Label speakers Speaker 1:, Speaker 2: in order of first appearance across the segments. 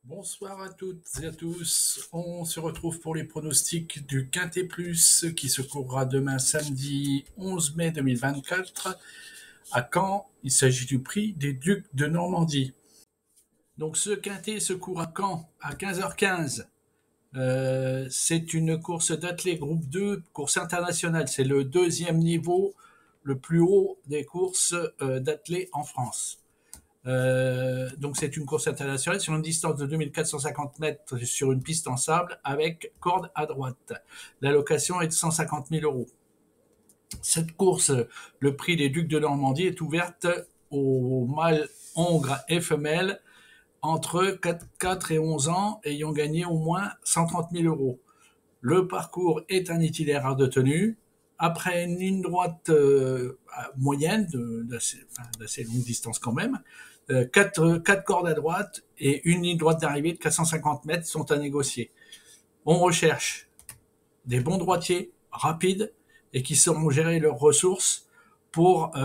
Speaker 1: Bonsoir à toutes et à tous. On se retrouve pour les pronostics du Quintet Plus qui se courra demain samedi 11 mai 2024 à Caen. Il s'agit du prix des Ducs de Normandie. Donc ce Quintet se court à Caen à 15h15. C'est une course d'athlètes groupe 2, course internationale. C'est le deuxième niveau, le plus haut des courses d'athlètes en France. Donc c'est une course internationale sur une distance de 2450 mètres sur une piste en sable avec corde à droite. L'allocation est de 150 000 euros. Cette course, le prix des Ducs de Normandie, est ouverte aux mâles hongres et femelles entre 4 et 11 ans ayant gagné au moins 130 000 euros. Le parcours est un itinéraire de tenue. Après une ligne droite moyenne, d'assez longue distance quand même, quatre cordes à droite et une ligne droite d'arrivée de 450 mètres sont à négocier. On recherche des bons droitiers rapides et qui sauront gérer leurs ressources pour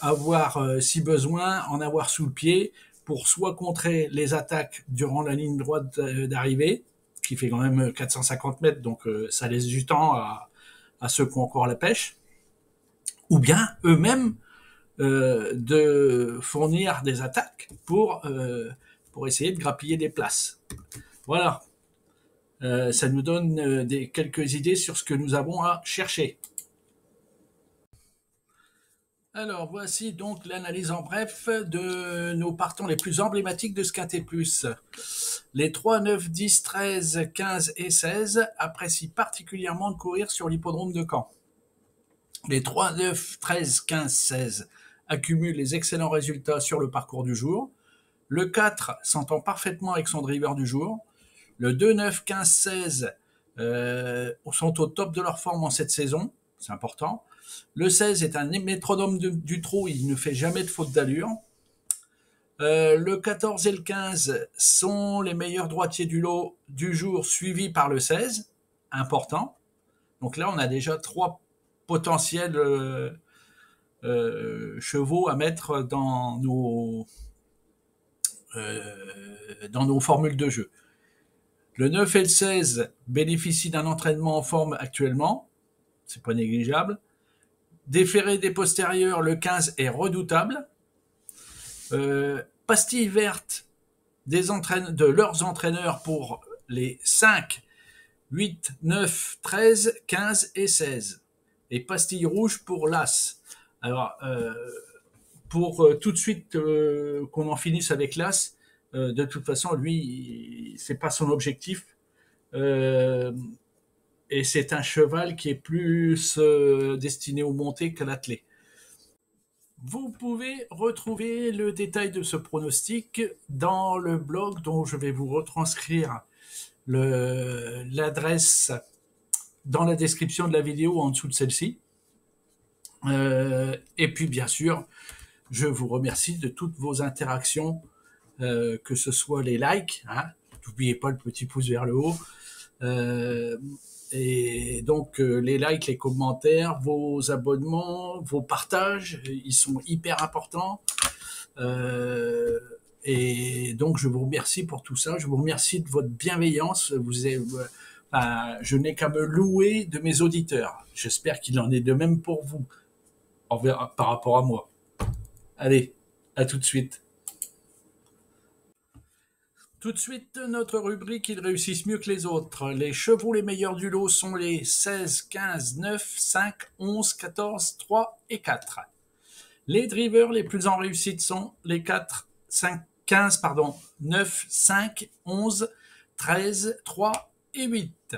Speaker 1: avoir, si besoin, en avoir sous le pied pour soit contrer les attaques durant la ligne droite d'arrivée, qui fait quand même 450 mètres, donc ça laisse du temps à ceux qui ont encore la pêche, ou bien eux-mêmes de fournir des attaques pour essayer de grappiller des places. Voilà. Ça nous donne quelques idées sur ce que nous avons à chercher. Alors, voici donc l'analyse en bref de nos partants les plus emblématiques de ce Quintet Plus. Les 3, 9, 10, 13, 15 et 16 apprécient particulièrement de courir sur l'hippodrome de Caen. Les 3, 9, 13, 15, 16 accumulent les excellents résultats sur le parcours du jour. Le 4 s'entend parfaitement avec son driver du jour. Le 2, 9, 15, 16 sont au top de leur forme en cette saison. C'est important. Le 16 est un métronome du trot. Il ne fait jamais de faute d'allure. Le 14 et le 15 sont les meilleurs droitiers du lot du jour, suivis par le 16. Important. Donc là, on a déjà 3 potentiels chevaux à mettre dans nos formules de jeu. Le 9 et le 16 bénéficient d'un entraînement en forme actuellement, c'est pas négligeable. Des ferrés des postérieurs, le 15 est redoutable. Pastille verte de leurs entraîneurs pour les 5, 8, 9, 13, 15 et 16. Et pastille rouge pour l'As. Alors, pour tout de suite qu'on en finisse avec l'As, de toute façon, lui, c'est pas son objectif. Et c'est un cheval qui est plus destiné au monté qu'à l'attelé. Vous pouvez retrouver le détail de ce pronostic dans le blog dont je vais vous retranscrire l'adresse dans la description de la vidéo en dessous de celle-ci. Et puis bien sûr, je vous remercie de toutes vos interactions, que ce soit les likes, hein, n'oubliez pas le petit pouce vers le haut, et donc les likes, les commentaires, vos abonnements, vos partages, ils sont hyper importants. Et donc je vous remercie pour tout ça, je vous remercie de votre bienveillance. Je n'ai qu'à me louer de mes auditeurs. J'espère qu'il en est de même pour vous, par rapport à moi. Allez, à tout de suite. Tout de suite, notre rubrique, ils réussissent mieux que les autres. Les chevaux les meilleurs du lot sont les 16, 15, 9, 5, 11, 14, 3 et 4. Les drivers les plus en réussite sont les 4, 5, 15, 9, 5, 11, 13, 3 et 8.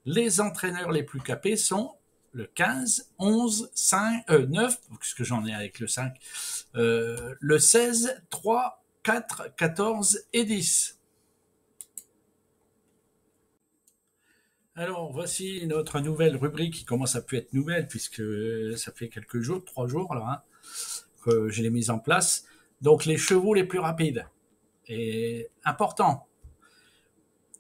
Speaker 1: Les entraîneurs les plus capés sont le 15, 11, 5, 9, parce que j'en ai avec le 5, le 16, 3, 4, 14 et 10. Alors, voici notre nouvelle rubrique qui commence à plus être nouvelle puisque ça fait quelques jours, 3 jours là, hein, que je l'ai mise en place. Donc, les chevaux les plus rapides. Et important.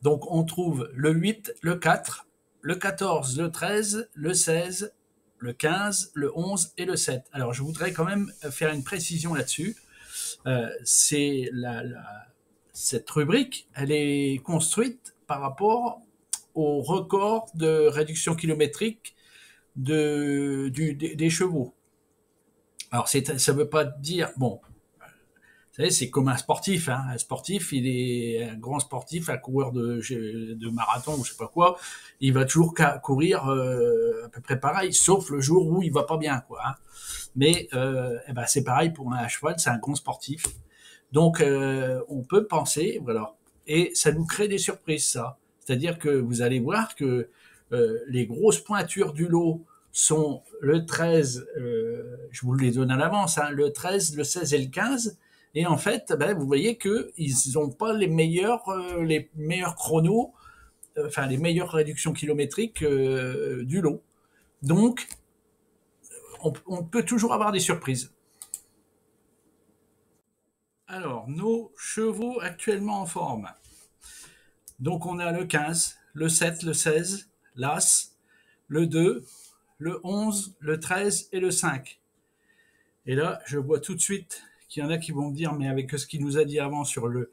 Speaker 1: Donc, on trouve le 8, le 4, le 14, le 13, le 16, le 15, le 11 et le 7. Alors, je voudrais quand même faire une précision là-dessus. C'est cette rubrique, elle est construite par rapport au record de réduction kilométrique des chevaux. Alors, ça ne veut pas dire, bon, vous savez, c'est comme un sportif. Hein. Un sportif, il est un grand sportif, un coureur de marathon ou je sais pas quoi. Il va toujours courir à peu près pareil, sauf le jour où il va pas bien, quoi. Hein. Mais eh ben, c'est pareil pour un cheval, c'est un grand sportif. Donc, on peut penser, voilà. Et ça nous crée des surprises, ça. C'est-à-dire que vous allez voir que les grosses pointures du lot sont le 13, je vous les donne à l'avance, hein, le 13, le 16 et le 15. Et en fait, ben, vous voyez qu'ils n'ont pas les meilleurs chronos, enfin les meilleures réductions kilométriques du lot. Donc, on peut toujours avoir des surprises. Alors, nos chevaux actuellement en forme. Donc, on a le 15, le 7, le 16, l'As, le 2, le 11, le 13 et le 5. Et là, je vois tout de suite qu'il y en a qui vont me dire, mais avec ce qu'il nous a dit avant sur le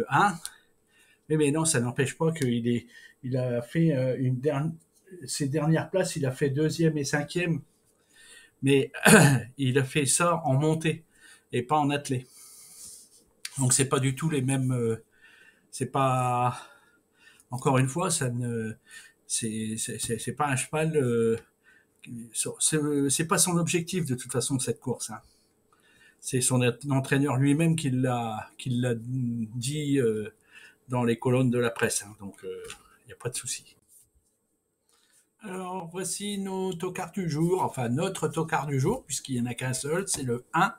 Speaker 1: 1, mais non, ça n'empêche pas il a fait ses dernières places, il a fait 2e et 5e, mais il a fait ça en montée et pas en attelé. Donc c'est pas du tout les mêmes. C'est pas. Encore une fois, ça ne. C'est pas un cheval. C'est pas son objectif de toute façon cette course. Hein. C'est son entraîneur lui-même qui l'a dit dans les colonnes de la presse. Hein. Donc il n'y a pas de souci. Alors voici nos tocards du jour, enfin notre tocard du jour, puisqu'il n'y en a qu'un seul, c'est le 1,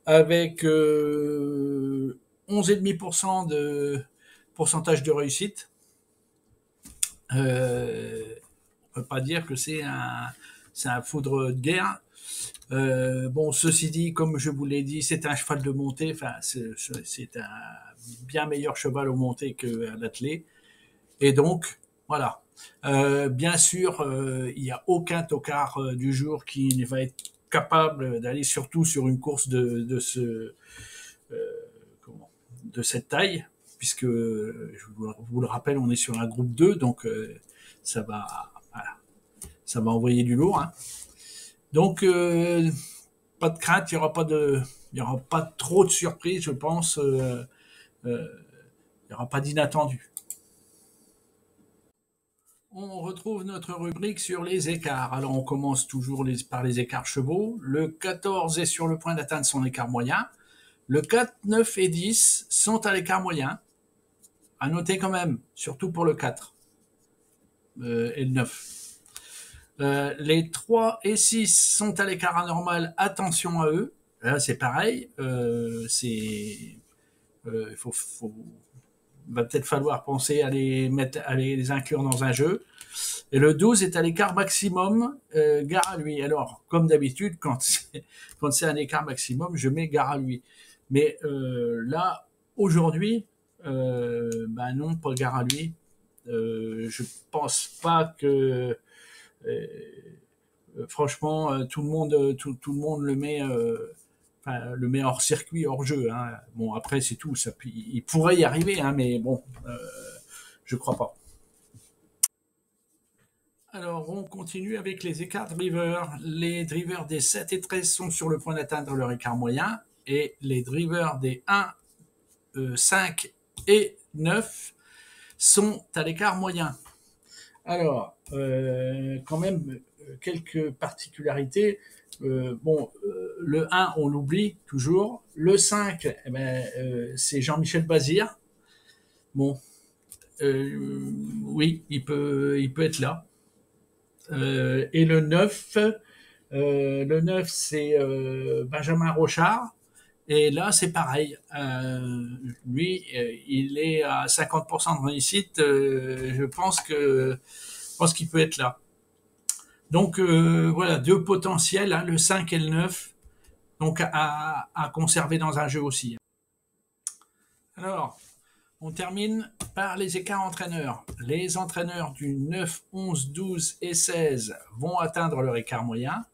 Speaker 1: avec 11,5% de pourcentage de réussite. On ne peut pas dire que c'est un foudre de guerre. Bon, ceci dit, comme je vous l'ai dit, c'est un cheval de montée, enfin, c'est un bien meilleur cheval au monté qu'à l'attelé. Et donc, voilà. Bien sûr, il n'y a aucun tocard du jour qui ne va être capable d'aller surtout sur une course de cette taille, puisque, je vous le rappelle, on est sur un groupe 2, donc ça va envoyer du lourd. Hein. Donc, pas de crainte, il n'y aura pas trop de surprises, je pense. Il n'y aura pas d'inattendu. On retrouve notre rubrique sur les écarts. Alors, on commence toujours par les écarts chevaux. Le 14 est sur le point d'atteindre son écart moyen. Le 4, 9 et 10 sont à l'écart moyen. À noter quand même, surtout pour le 4 et le 9. Les 3 et 6 sont à l'écart anormal. Attention à eux. Là, c'est pareil. Va peut-être falloir penser à les inclure dans un jeu. Et le 12 est à l'écart maximum, gare à lui. Alors, comme d'habitude, quand c'est un écart maximum, je mets gare à lui. Mais là, aujourd'hui, non, pas gare à lui. Je pense pas que, franchement, tout le monde le met. Le met hors circuit, hors jeu. Hein. Bon, après, c'est tout. Il pourrait y arriver, hein, mais bon, je crois pas. Alors, on continue avec les écarts drivers. Les drivers des 7 et 13 sont sur le point d'atteindre leur écart moyen. Et les drivers des 1, 5 et 9 sont à l'écart moyen. Alors, quand même, quelques particularités. Le 1, on l'oublie toujours. Le 5, c'est Jean-Michel Bazir. Bon, oui, il peut être là. Et le 9, c'est Benjamin Rochard. Et là, c'est pareil. Lui, il est à 50% de réussite. Je pense qu'il peut être là. Donc voilà, 2 potentiels, hein, le 5 et le 9, donc à conserver dans un jeu aussi. Alors, on termine par les écarts entraîneurs. Les entraîneurs du 9, 11, 12 et 16 vont atteindre leur écart moyen.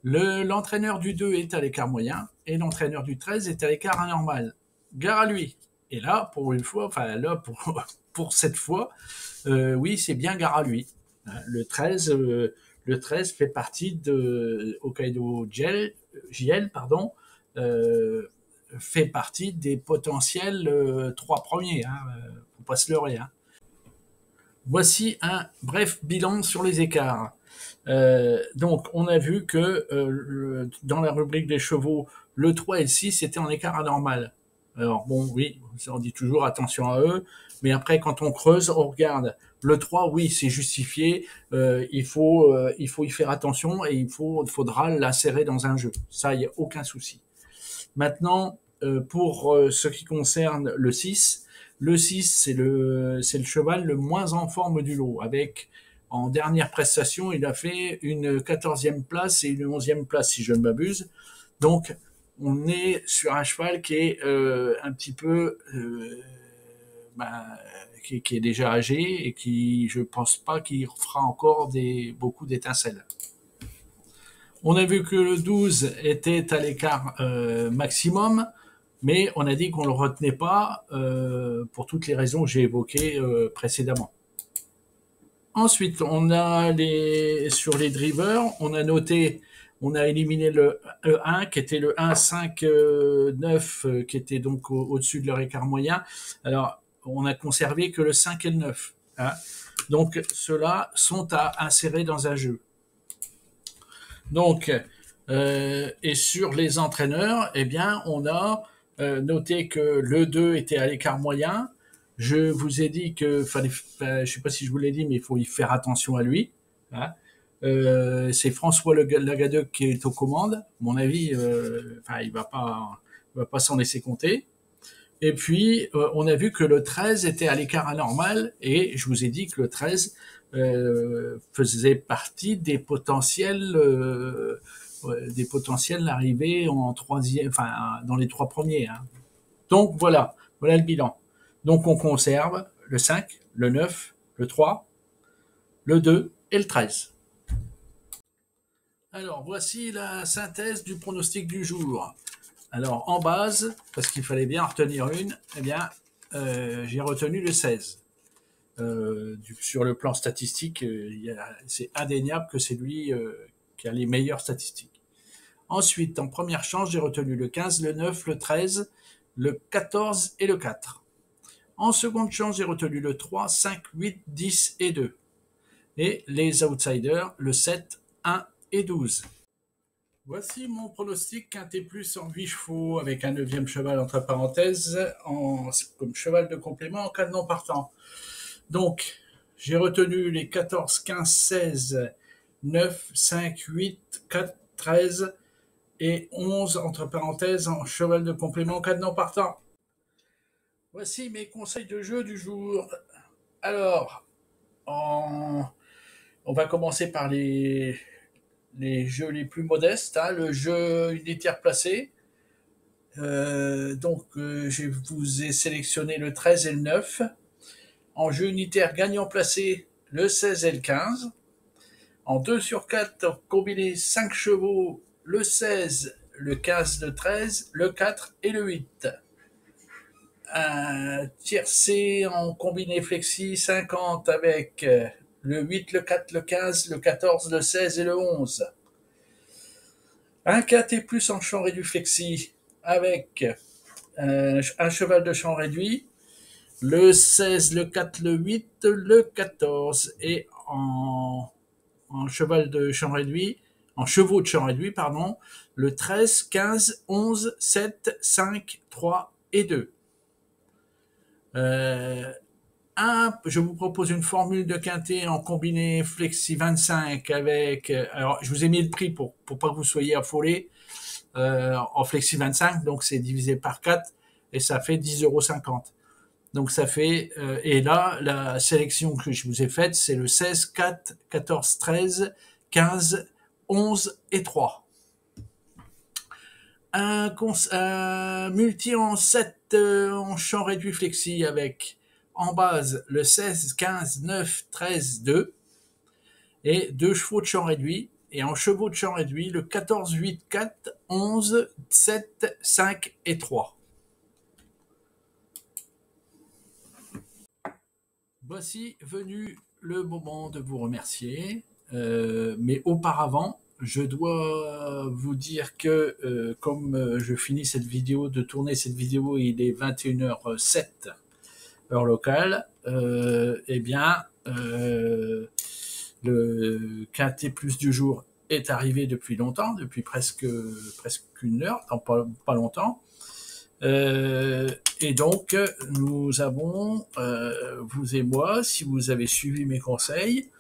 Speaker 1: L'entraîneur du 2 est à l'écart moyen et l'entraîneur du 13 est à l'écart anormal. Gare à lui. Et là, pour une fois, enfin là, pour cette fois, oui, c'est bien gare à lui. Le 13 fait partie de Hokkaido JL, pardon, euh, fait partie des potentiels trois premiers. Hein, faut pas se leurrer. Hein. Voici un bref bilan sur les écarts. Donc, on a vu que dans la rubrique des chevaux, le 3 et le 6 étaient en écart anormal. Alors, bon, oui, on dit toujours attention à eux, mais après, quand on creuse, on regarde. Le 3, oui, c'est justifié, il faut y faire attention et faudra l'insérer dans un jeu. Ça, il n'y a aucun souci. Maintenant, pour ce qui concerne le 6, c'est le cheval le moins en forme du lot, avec en dernière prestation, il a fait une 14e place et une 11e place, si je ne m'abuse. Donc, on est sur un cheval qui est un petit peu, ben, qui est déjà âgé et qui, je pense pas qu'il fera encore beaucoup d'étincelles. On a vu que le 12 était à l'écart maximum, mais on a dit qu'on ne le retenait pas pour toutes les raisons que j'ai évoquées précédemment. Ensuite, sur les drivers, on a noté, on a éliminé le 1 qui était le 1, 5, 9 qui était donc au-dessus de leur écart moyen. Alors, on a conservé que le 5 et le 9. Hein. Donc, ceux-là sont à insérer dans un jeu. Donc, et sur les entraîneurs, eh bien, on a noté que le 2 était à l'écart moyen. Je vous ai dit que je sais pas si je vous l'ai dit, mais il faut y faire attention à lui. Hein. C'est François Lagadec qui est aux commandes. À mon avis, il va pas s'en laisser compter. Et puis, on a vu que le 13 était à l'écart anormal, et je vous ai dit que le 13 faisait partie des potentiels arrivés en troisième, enfin dans les trois premiers. Hein. Donc voilà le bilan. Donc on conserve le 5, le 9, le 3, le 2 et le 13. Alors voici la synthèse du pronostic du jour. Alors en base, parce qu'il fallait bien en retenir une, eh bien j'ai retenu le 16. Sur le plan statistique, c'est indéniable que c'est lui qui a les meilleures statistiques. Ensuite, en première chance, j'ai retenu le 15, le 9, le 13, le 14 et le 4. En seconde chance, j'ai retenu le 3, 5, 8, 10 et 2. Et les outsiders, le 7, 1 et 12. Voici mon pronostic quintet plus en 8 chevaux avec un 9e cheval entre parenthèses comme cheval de complément en cas de non partant. Donc, j'ai retenu les 14, 15, 16, 9, 5, 8, 4, 13 et 11 entre parenthèses en cheval de complément en cas de non partant. Voici mes conseils de jeu du jour. Alors, on va commencer par les jeux les plus modestes. Hein, le jeu unitaire placé. Je vous ai sélectionné le 13 et le 9. En jeu unitaire gagnant placé, le 16 et le 15. En 2 sur 4, combiné 5 chevaux, le 16, le 15, le 13, le 4 et le 8. Un tiercé en combiné flexi 50 avec le 8, le 4, le 15, le 14, le 16 et le 11. Un quintet plus en champ réduit flexi avec un cheval de champ réduit, le 16, le 4, le 8, le 14 et en cheval de champ réduit, en chevaux de champ réduit, pardon, le 13, 15, 11, 7, 5, 3 et 2. Je vous propose une formule de quintet en combiné flexi 25 avec... alors, je vous ai mis le prix pour pas que vous soyez affolés. En flexi 25, donc c'est divisé par 4 et ça fait 10,50 €. Donc ça fait... et là, la sélection que je vous ai faite, c'est le 16, 4, 14, 13, 15, 11 et 3. Un multi en 7 en champ réduit flexi avec en base le 16, 15, 9, 13, 2 et 2 chevaux de champ réduit. Et en chevaux de champ réduit, le 14, 8, 4, 11, 7, 5 et 3. Un multi en 7 en champ réduit flexi avec en base le 16, 15, 9, 13, 2 et 2 chevaux de champ réduit. Et en chevaux de champ réduit, le 14, 8, 4, 11, 7, 5 et 3. 7, 5 et 3. Voici venu le moment de vous remercier. Mais auparavant, je dois vous dire que comme je finis cette vidéo, de tourner cette vidéo, il est 21h07 heure locale, eh bien, le quintet plus du jour est arrivé depuis longtemps, depuis presque une heure, dans pas longtemps. Et donc, nous avons, vous et moi, si vous avez suivi mes conseils,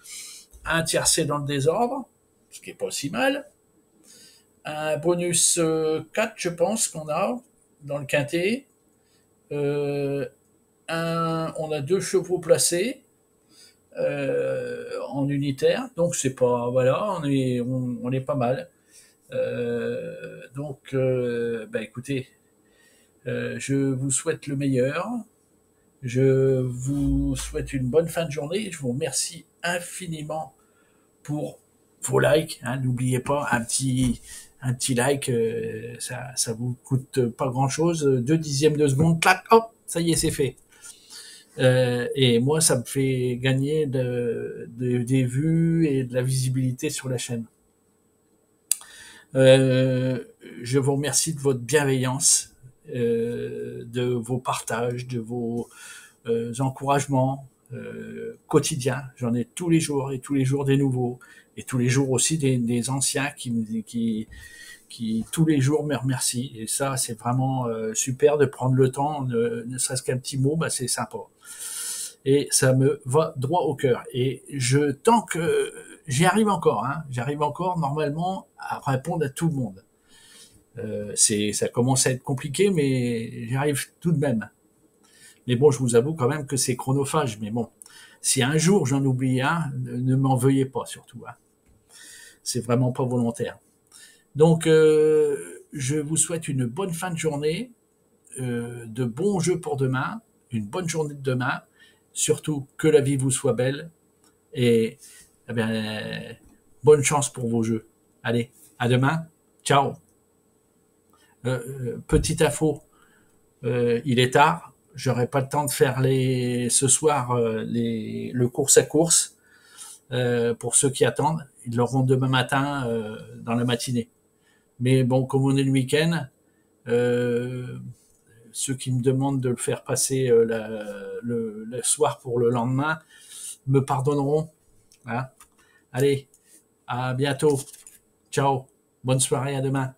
Speaker 1: un tiercé dans le désordre, ce qui est pas si mal, un bonus 4, je pense qu'on a dans le quintet, on a 2 chevaux placés en unitaire, donc c'est pas, voilà, on est pas mal. Donc, bah écoutez, je vous souhaite le meilleur. Je vous souhaite une bonne fin de journée. Je vous remercie infiniment pour vos likes. Hein. N'oubliez pas un petit like, ça vous coûte pas grand chose. 2 dixièmes de seconde, clac, hop, ça y est, c'est fait. Et moi, ça me fait gagner des vues et de la visibilité sur la chaîne. Je vous remercie de votre bienveillance, de vos partages, de vos encouragements quotidiens. J'en ai tous les jours et tous les jours des nouveaux et tous les jours aussi des anciens qui tous les jours me remercient. Et ça, c'est vraiment super de prendre le temps, ne serait-ce qu'un petit mot, bah, c'est sympa. Et ça me va droit au cœur. Et tant que j'y arrive encore, hein, j'arrive encore normalement à répondre à tout le monde. Ça commence à être compliqué, mais j'y arrive tout de même. Mais bon, je vous avoue quand même que c'est chronophage. Mais bon, si un jour j'en oublie un, ne m'en veuillez pas surtout. Hein. C'est vraiment pas volontaire. Donc, je vous souhaite une bonne fin de journée, de bons jeux pour demain, une bonne journée de demain. Surtout que la vie vous soit belle et eh bien, bonne chance pour vos jeux. Allez, à demain. Ciao. Petite info, il est tard. J'aurai pas le temps de faire ce soir le course à course pour ceux qui attendent. Ils l'auront demain matin dans la matinée. Mais bon, comme on est le week-end, ceux qui me demandent de le faire passer le soir pour le lendemain me pardonneront. Hein. Allez, à bientôt. Ciao. Bonne soirée, à demain.